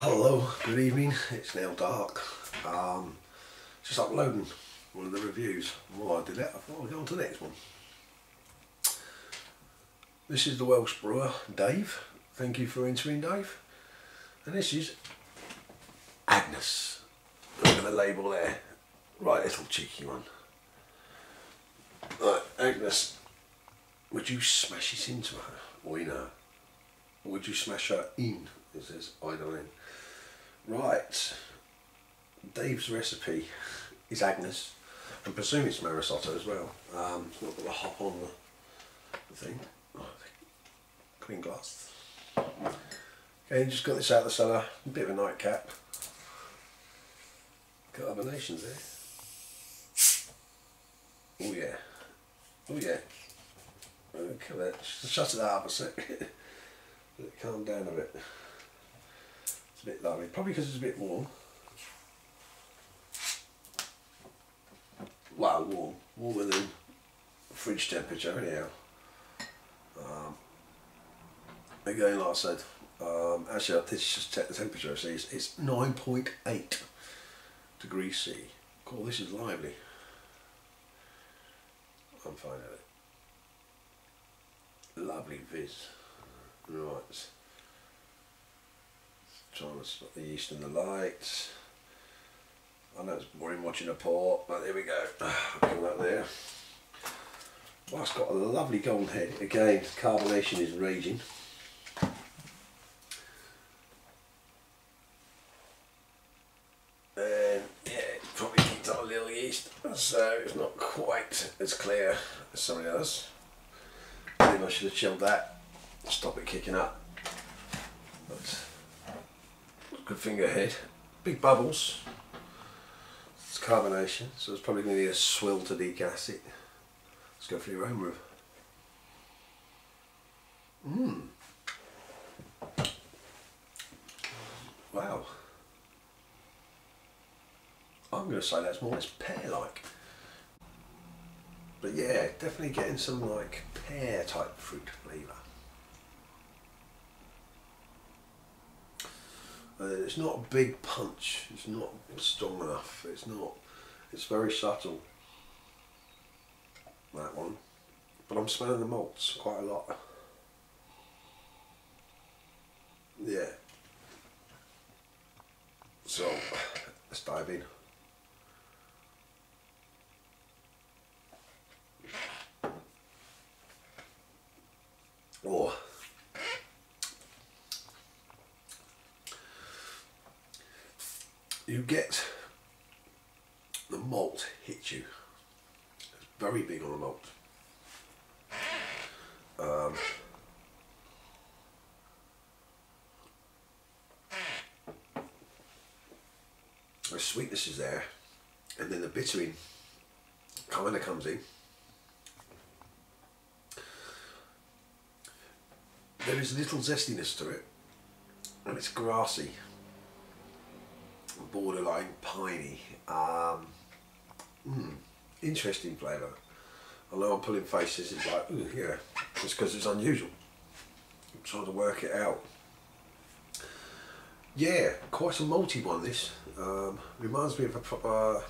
Hello, good evening. It's now dark. Just uploading one of the reviews. While I did that, I thought I'd go on to the next one. This is the Welshbrewer, Dave. Thank you for entering, Dave. And this is Agnus. Look at the label there. Right, little cheeky one. Right, Agnus. Would you smash it into her? Or in her? Or would you smash her in? It says either in. Right, Dave's recipe is Agnus. I presume it's Marisotto as well. It's not got the hop on the thing. Oh, clean glass. Okay, just got this out of the cellar. A bit of a nightcap. Carbonations there. Oh yeah. Oh yeah. Okay, let's shut it up a sec. Let it calm down a bit. It's a bit lovely, probably because it's a bit warm. Well, warmer than fridge temperature anyhow. Again, like I said, actually I did just check the temperature. See, it's 9.8 degrees C. Cool, this is lively. I'm fine at it. Lovely viz. Right. Trying to spot the yeast and the lights. I know it's boring watching a pour, but there we go. Put that there. Well, it's got a lovely golden head. Again, carbonation is raging. And yeah, it's probably kicked up a little yeast, so it's not quite as clear as some of the others. Maybe I should have chilled that, stop it kicking up. But good finger head, big bubbles. It's carbonation, so it's probably going to need a swill to degas it. Let's go for the aroma. Wow. I'm going to say that's more or less pear-like. But yeah, definitely getting some like pear type fruit flavour. It's not a big punch, it's not strong enough, it's very subtle, that one. But I'm smelling the malts quite a lot. Yeah. So, let's dive in. Oh. You get the malt hit you. It's very big on the malt. The sweetness is there, and then the bittering kind of comes in. There is a little zestiness to it, and it's grassy. Borderline piney. Interesting flavour. Although I'm pulling faces, it's like, ooh, yeah, just because it's unusual. I'm trying to work it out. Yeah, quite a malty one this. Reminds me of a proper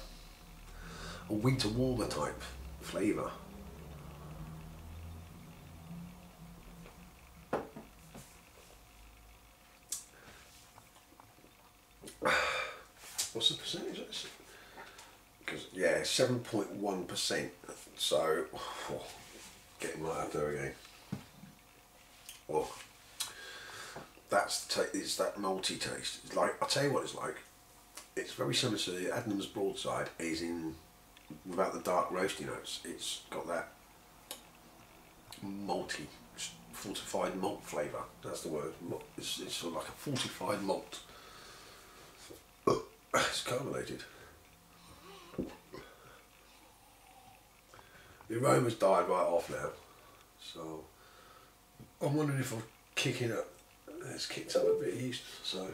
a winter warmer type flavour. What's the percentage of this? Because yeah, 7.1%. So getting right up there again. Oh, it's that malty taste. It's like, I'll tell you what it's like. It's very similar to the Agnus broadside, is in without the dark roasty notes. It's got that malty, fortified malt flavour. That's the word. It's sort of like a fortified malt. It's carbonated. The aroma's died right off now, so I'm wondering if I'm kicking up. It's kicked up a bit of yeast, so.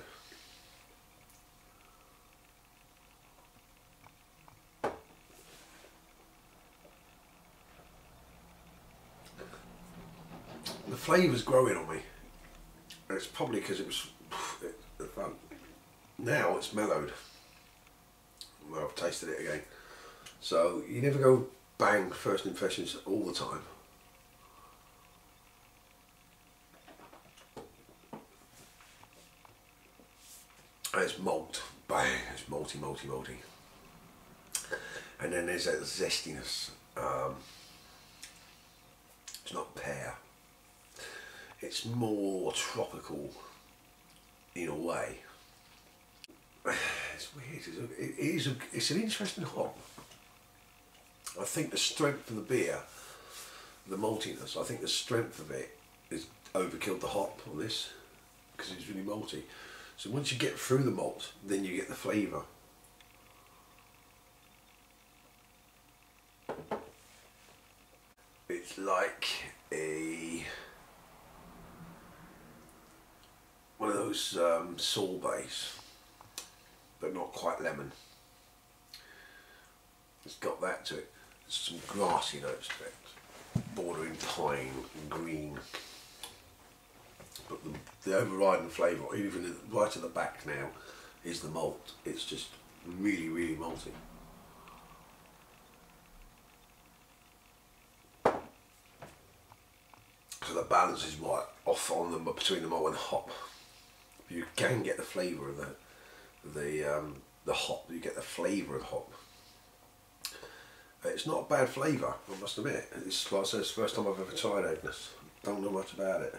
The flavour's growing on me. And it's probably because it was the fun. Now it's mellowed. Well, I've tasted it again. So you never go bang first impressions all the time. And it's malt, bang, it's malty. And then there's that zestiness. It's not pear. It's more tropical in a way. It's weird. It's an interesting hop. I think the strength of the beer, the maltiness, I think the strength of it is overkilled the hop on this because it's really malty. So once you get through the malt, then you get the flavour. It's like one of those sorbets, but not quite lemon. It's got that to it. There's some grassy notes to it, bordering pine and green. But the overriding flavour, even right at the back now, is the malt. It's just really malty. So the balance is right off on them between the malt and hop. You can get the flavour of the hop. You get the flavour of the hop. It's not a bad flavour, I must admit. It's like I said, it's the first time I've ever tried Agnus. Don't know much about it.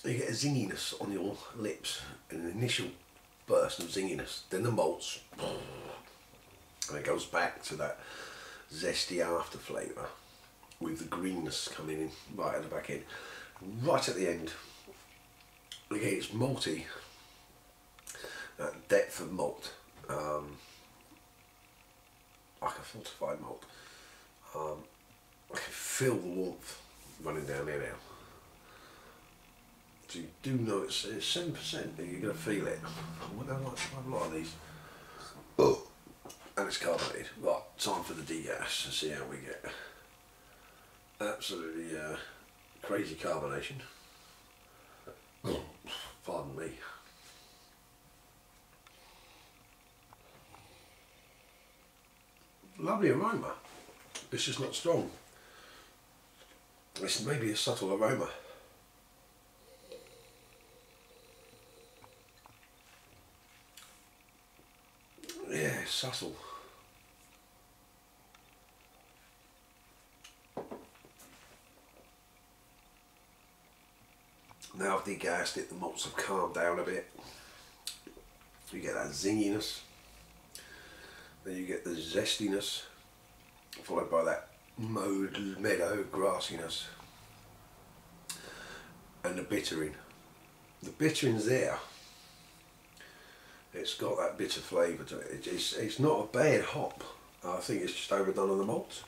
You get a zinginess on your lips, an initial burst of zinginess, then the malts, and it goes back to that zesty after flavour with the greenness coming in right at the back end. Right at the end, again it's malty, that depth of malt, like a fortified malt. I can feel the warmth running down there now. So you do know it's 7%, you're going to feel it. I wonder how much I have a lot of these. Oh, and it's carbonated. Right, time for the degas and see how we get. Absolutely crazy carbonation. Pardon me. Lovely aroma. It's just not strong. It's maybe a subtle aroma. Yeah, it's subtle. Now I've degassed it, the malts have calmed down a bit. You get that zinginess. Then you get the zestiness, followed by that meadow grassiness. And the bittering. The bittering's there. It's got that bitter flavour to it. It's not a bad hop. I think it's just overdone on the malts.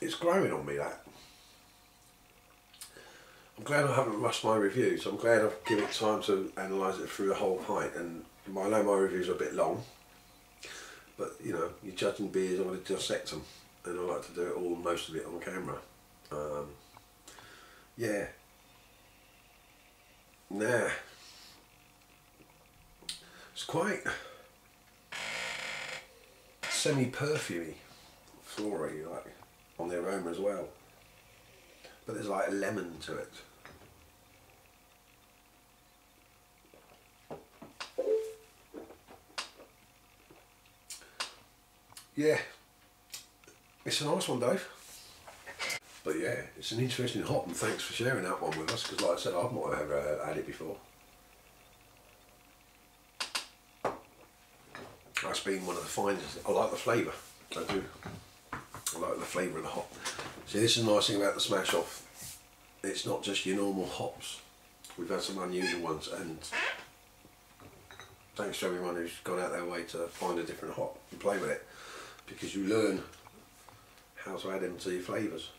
It's growing on me, that. I'm glad I haven't rushed my reviews. I'm glad I've given it time to analyse it through the whole pint. And I know my reviews are a bit long, but you know, you're judging beers, I want to dissect them, and I like to do it all, most of it on camera. Yeah. Nah. It's quite semi-perfumey, floral-y, like, on the aroma as well. But there's like a lemon to it. Yeah. It's a nice one, Dave. But yeah, it's an interesting hop, and thanks for sharing that one with us, because like I said, I've not ever had it before. That's been one of the finest. I like the flavour, I do. I like the flavour of the hop. See, this is the nice thing about the Smash Off. It's not just your normal hops. We've had some unusual ones, and thanks to everyone who's gone out their way to find a different hop and play with it, because you learn how to add them to your flavours.